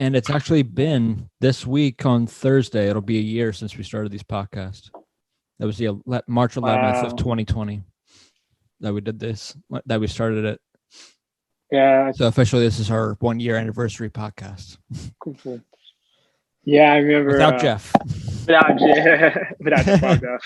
And it's actually been this week on Thursday. It'll be a year since we started these podcasts. That was the March 11th of 2020 that we did this, that we started it. Yeah. So officially, this is our 1 year anniversary podcast. Cool. Yeah, I remember. Without Jeff. Without Jeff.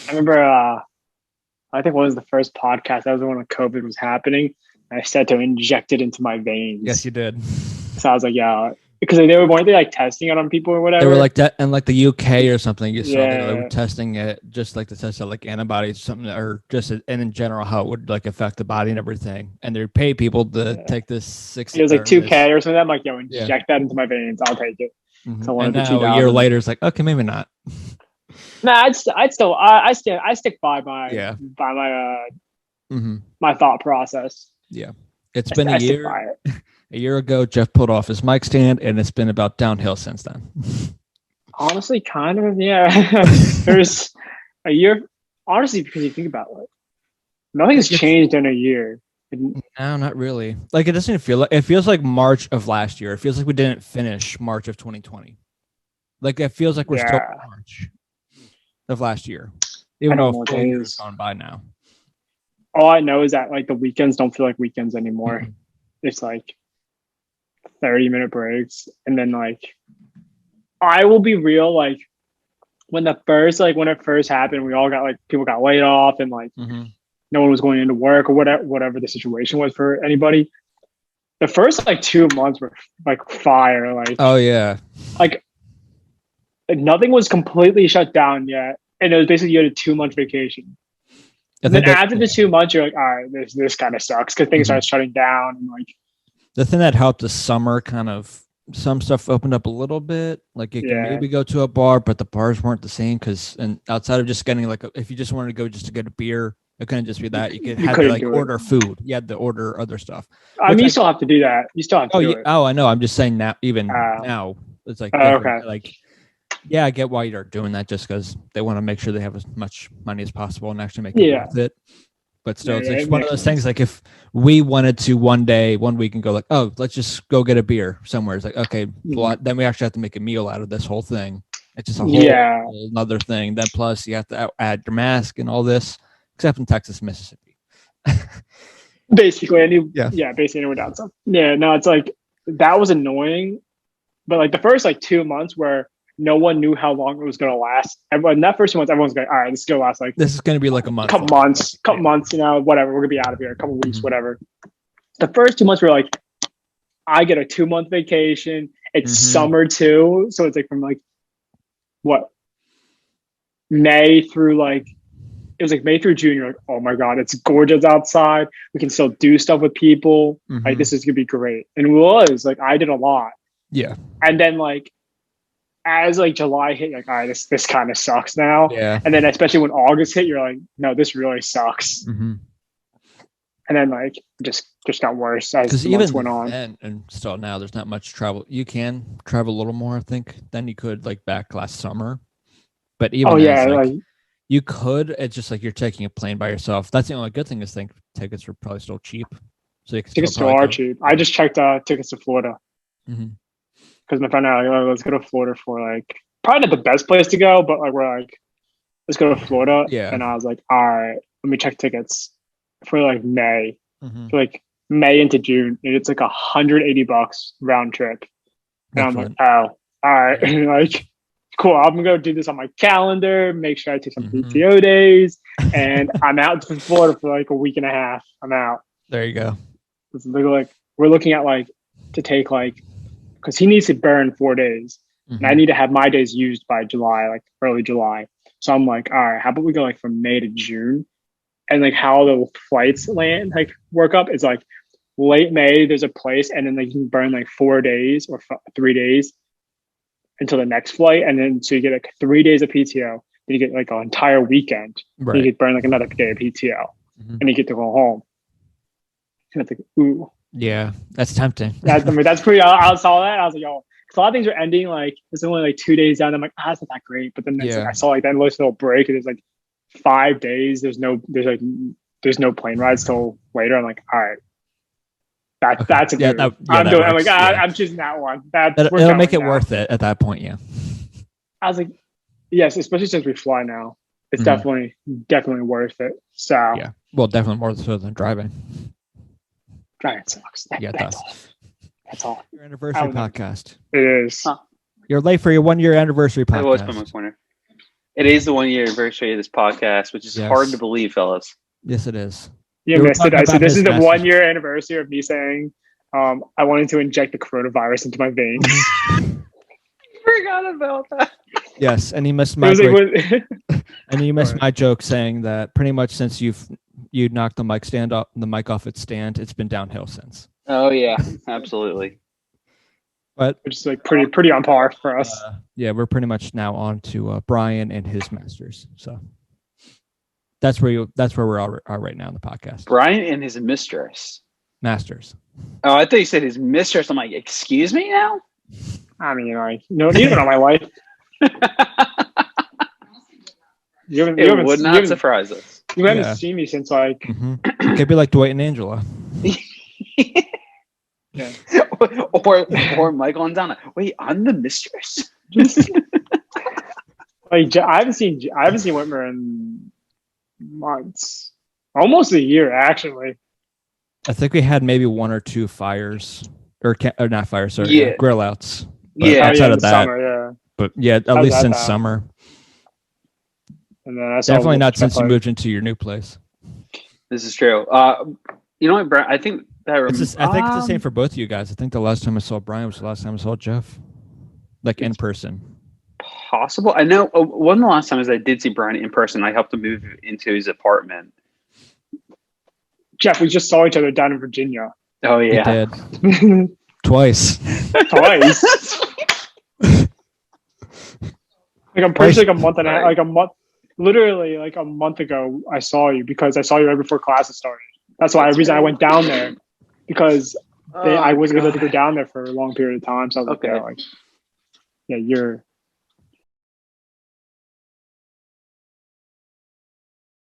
I remember, I think what was the first podcast? That was when COVID was happening. I said to inject it into my veins. Yes, you did. So I was like, yeah. Because weren't they like testing it on people or whatever? They were like that in like the UK or something. You saw they were Yeah. testing it just like to test out like antibodies or something, or just and in general how it would like affect the body and everything. And they'd pay people to take this 60. It was like $2K or something. I'm like, yo, inject that into my veins. I'll take it. Mm-hmm. So and now a year later, it's like, okay, maybe not. Nah, I stick by my my thought process. Yeah, it's been a year. A year ago, Jeff pulled off his mic stand, and it's been about downhill since then. Honestly, kind of, yeah. There's a year. Honestly, because you think about it, nothing's changed in a year. No, not really. Like it doesn't feel like it feels like March of last year. It feels like we didn't finish March of 2020. Like it feels like we're still in March of last year, even though a full year has gone by now. All I know is that like the weekends don't feel like weekends anymore. Mm-hmm. It's like 30-minute breaks, and then like I will be real, like when it first happened, we all got like people got laid off, and like no one was going into work or whatever the situation was for anybody. The first like 2 months were like fire. Like, oh yeah, like nothing was completely shut down yet, and it was basically you had a 2-month vacation. And then after the 2 months, you're like, all right, this kind of sucks because things start shutting down. And like the thing that helped this summer, kind of some stuff opened up a little bit. Like you can maybe go to a bar, but the bars weren't the same and outside of just getting like if you just wanted to go just to get a beer, it couldn't just be that. You could have to like order food. You had to order other stuff. I mean, you still have to do that. You still have to do it. Oh, I know. I'm just saying now. Even now, it's like okay. Like, yeah, I get why you're doing that just because they want to make sure they have as much money as possible and actually make it worth it. But still, it's like one of those things. Like if we wanted to one week and go like, oh, let's just go get a beer somewhere. It's like, okay, well, then we actually have to make a meal out of this whole thing. It's just a whole another thing. Then plus you have to add your mask and all this, except in Texas, Mississippi. Basically, basically anywhere down south. Yeah, no, it's like that was annoying. But like the first like 2 months where no one knew how long it was going to last. In that first 2 months, everyone's like, all right, this is going to last like... This is going to be like a month. Couple months, whatever. We're going to be out of here. A couple weeks, whatever. The first 2 months were like, I get a 2-month vacation. It's summer too. So it's like from like, May through like... It was like May through June. You're like, oh my God, it's gorgeous outside. We can still do stuff with people. Like, this is going to be great. And it was. Like, I did a lot. Yeah. And then like, as like July hit, you're like, all right, this kind of sucks now. Yeah. And then especially when August hit, you're like, no, this really sucks. And then like just got worse as the months went on. And still now there's not much travel. You can travel a little more, I think, than you could like back last summer. But even like, you could. It's just like you're taking a plane by yourself. That's the only good thing is think tickets are probably still cheap. So you can tickets still are cheap. I just checked tickets to Florida. Because my friend and I were like, let's go to Florida for like probably not the best place to go, but like we're like, let's go to Florida. Yeah. And I was like, all right, let me check tickets for like May, for like May into June, and it's like $180 round trip. And I'm like, oh, all right, like cool. I'm gonna go do this on my calendar, make sure I take some PTO days, and I'm out from Florida for like a week and a half. I'm out. There you go. It's like we're looking at like to take like. Because he needs to burn 4 days. And I need to have my days used by July, like early July. So I'm like, all right, how about we go like from May to June? And like how the flights work up is like late May, there's a place, and then like you can burn like 4 days or 3 days until the next flight. And then so you get like 3 days of PTO. Then you get like an entire weekend. Right. You get burn like another day of PTO. And you get to go home. And it's like, ooh. Yeah, that's tempting. That's pretty. I saw that. I was like, yo, a lot of things are ending. Like it's only like 2 days down. I'm like, that's not that great. But then like, I saw like that little break, and it's like 5 days. There's no plane rides till later. I'm like, all right, That's a yeah, move. yeah, I'm doing. I'm works, like, yeah. I'm choosing that one. It'll make it worth it at that point. Yeah. I was like, yes, especially since we fly now, it's definitely worth it. So yeah, well, definitely more so than driving. Driving sucks. Yeah, it does. That's all. Your anniversary podcast. It is. Huh. You're late for your 1 year anniversary podcast. I always put my corner. It is the 1 year anniversary of this podcast, which is hard to believe, fellas. Yes, it is. You missed it. I said this is the 1 year anniversary of me saying I wanted to inject the coronavirus into my veins. Forgot about that. Yes, and he missed my and you missed my joke saying that pretty much since you knocked the mic off its stand, it's been downhill since. Oh yeah, absolutely. But which is like pretty on par for us. Yeah, we're pretty much now on to Brian and his masters. So that's where we are right now in the podcast. Brian and his mistress. Masters. Oh, I thought you said his mistress. I'm like, excuse me now? I mean, like, no, you don't know my life. It would not surprise us. You haven't seen me since like. It could be like Dwight and Angela. Yeah. or Michael and Donna. Wait, I'm the mistress. Like I haven't seen Whitmer in months, almost a year actually. I think we had maybe one or two fires, or not fires, sorry, grill outs. Outside of that, summer, but at least since summer. And then definitely not since you moved into your new place. This is true. You know what, Brian? I think that. I think it's the same for both of you guys. I think the last time I saw Brian was the last time I saw Jeff, like in person. Possible. I know one of the last times I did see Brian in person, I helped him move into his apartment. Jeff, we just saw each other down in Virginia. Oh yeah, we did. Twice. Like I'm pretty sure like a month, literally like a month ago, I saw you because I saw you right before classes started. That's why the reason I went down there, because I wasn't able to go down there for a long period of time. So I was like, you're